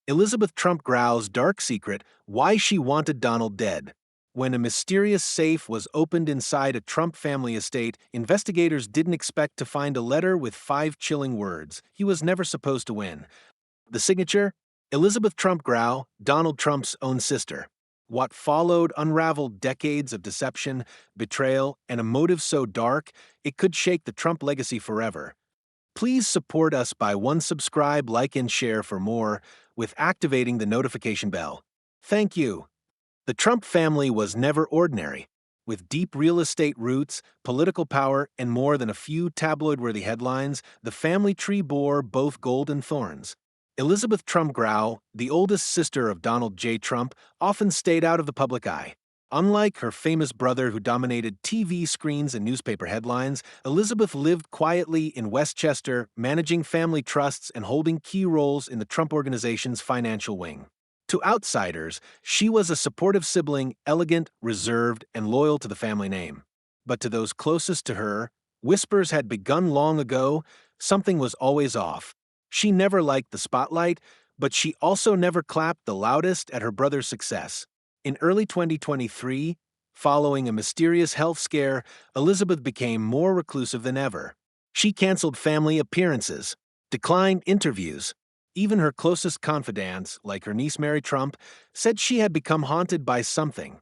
Elizabethtrump Grau's dark secret, why she wanted Donald dead. When a mysterious safe was opened inside a Trump family estate, investigators didn't expect to find a letter with 5 chilling words. He was never supposed to win. The signature? Elizabethtrump Grau, Donald Trump's own sister. What followed unraveled decades of deception, betrayal, and a motive so dark it could shake the Trump legacy forever. Please support us by subscribe, like, and share for more, with activating the notification bell. Thank you. The Trump family was never ordinary. With deep real estate roots, political power, and more than a few tabloid-worthy headlines, the family tree bore both gold and thorns. Elizabethtrump Grau, the oldest sister of Donald J. Trump, often stayed out of the public eye. Unlike her famous brother who dominated TV screens and newspaper headlines, Elizabeth lived quietly in Westchester, managing family trusts and holding key roles in the Trump Organization's financial wing. To outsiders, she was a supportive sibling, elegant, reserved, and loyal to the family name. But to those closest to her, whispers had begun long ago. Something was always off. She never liked the spotlight, but she also never clapped the loudest at her brother's success. In early 2023, following a mysterious health scare, Elizabeth became more reclusive than ever. She canceled family appearances, declined interviews. Even her closest confidants, like her niece Mary Trump, said she had become haunted by something.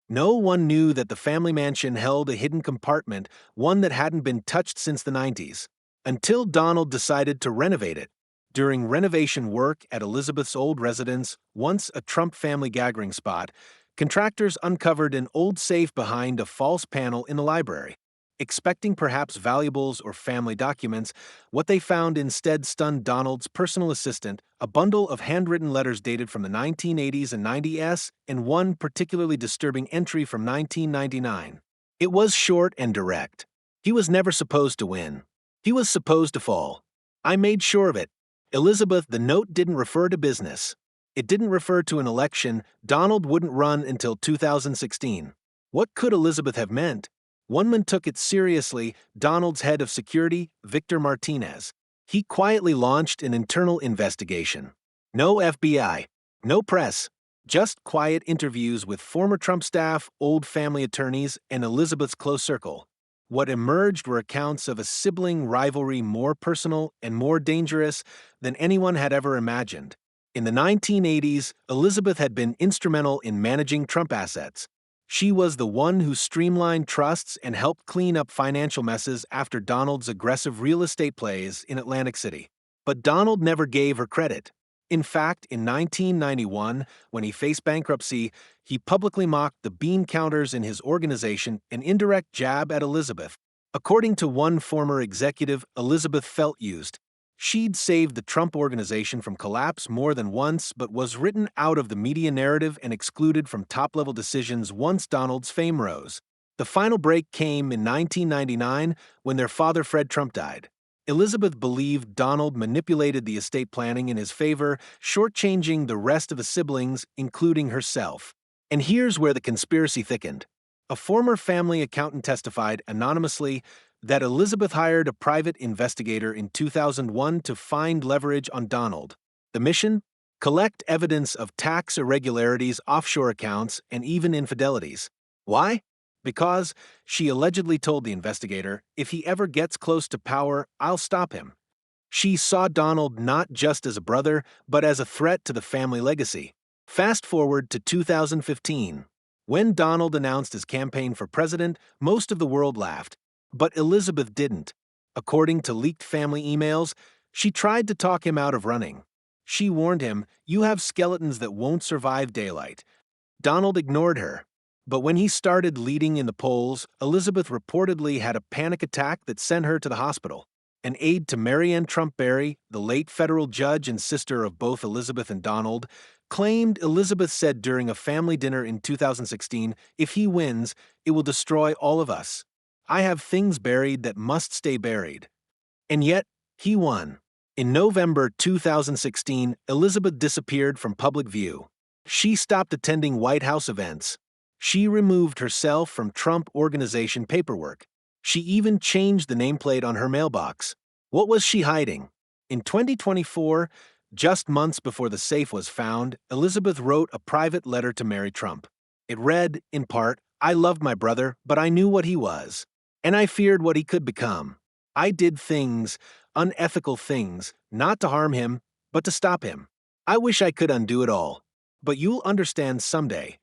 No one knew that the family mansion held a hidden compartment, one that hadn't been touched since the 90s, until Donald decided to renovate it. During renovation work at Elizabeth's old residence, once a Trump family gathering spot, contractors uncovered an old safe behind a false panel in the library. Expecting perhaps valuables or family documents, what they found instead stunned Donald's personal assistant, a bundle of handwritten letters dated from the 1980s and 90s, and one particularly disturbing entry from 1999. It was short and direct. He was never supposed to win. He was supposed to fall. I made sure of it. Elizabeth, the note didn't refer to business. It didn't refer to an election. Donald wouldn't run until 2016. What could Elizabeth have meant? One man took it seriously, Donald's head of security, Victor Martinez. He quietly launched an internal investigation. No FBI, no press, just quiet interviews with former Trump staff, old family attorneys, and Elizabeth's close circle. What emerged were accounts of a sibling rivalry more personal and more dangerous than anyone had ever imagined. In the 1980s, Elizabeth had been instrumental in managing Trump assets. She was the one who streamlined trusts and helped clean up financial messes after Donald's aggressive real estate plays in Atlantic City. But Donald never gave her credit. In fact, in 1991, when he faced bankruptcy, he publicly mocked the bean counters in his organization, an indirect jab at Elizabeth. According to one former executive, Elizabeth felt used. She'd saved the Trump Organization from collapse more than once, but was written out of the media narrative and excluded from top-level decisions once Donald's fame rose. The final break came in 1999 when their father Fred Trump died. Elizabeth believed Donald manipulated the estate planning in his favor, shortchanging the rest of the siblings, including herself. And here's where the conspiracy thickened. A former family accountant testified anonymously that Elizabeth hired a private investigator in 2001 to find leverage on Donald. The mission? Collect evidence of tax irregularities, offshore accounts, and even infidelities. Why? Because, she allegedly told the investigator, if he ever gets close to power, I'll stop him. She saw Donald not just as a brother, but as a threat to the family legacy. Fast forward to 2015. When Donald announced his campaign for president, most of the world laughed. But Elizabeth didn't. According to leaked family emails, she tried to talk him out of running. She warned him, "You have skeletons that won't survive daylight." Donald ignored her. But when he started leading in the polls, Elizabeth reportedly had a panic attack that sent her to the hospital. An aide to Marianne Trump Barry, the late federal judge and sister of both Elizabeth and Donald, claimed Elizabeth said during a family dinner in 2016, "If he wins, it will destroy all of us. I have things buried that must stay buried." And yet, he won. In November 2016, Elizabeth disappeared from public view. She stopped attending White House events. She removed herself from Trump Organization paperwork. She even changed the nameplate on her mailbox. What was she hiding? In 2024, Just months before the safe was found, Elizabeth wrote a private letter to Mary Trump. It read, in part, "I loved my brother, but I knew what he was, and I feared what he could become. I did things, unethical things, not to harm him, but to stop him. I wish I could undo it all. But you'll understand someday."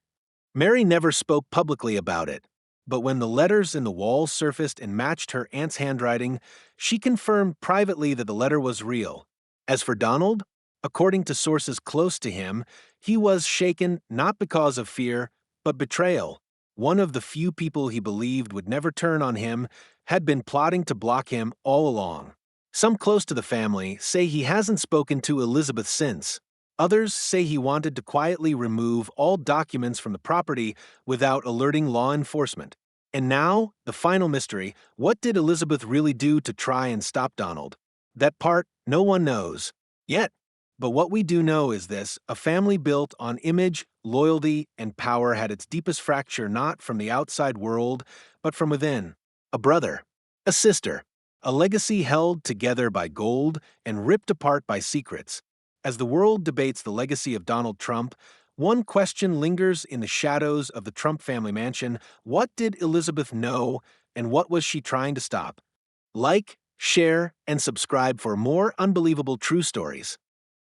Mary never spoke publicly about it, but when the letters in the walls surfaced and matched her aunt's handwriting, she confirmed privately that the letter was real. As for Donald, according to sources close to him, he was shaken not because of fear, but betrayal. One of the few people he believed would never turn on him had been plotting to block him all along. Some close to the family say he hasn't spoken to Elizabeth since. Others say he wanted to quietly remove all documents from the property without alerting law enforcement. And now, the final mystery: what did Elizabeth really do to try and stop Donald? That part, no one knows. Yet. But what we do know is this: a family built on image, loyalty, and power had its deepest fracture not from the outside world, but from within. A brother, a sister, a legacy held together by gold and ripped apart by secrets. As the world debates the legacy of Donald Trump, one question lingers in the shadows of the Trump family mansion: what did Elizabeth know, and what was she trying to stop? Like, share, and subscribe for more unbelievable true stories.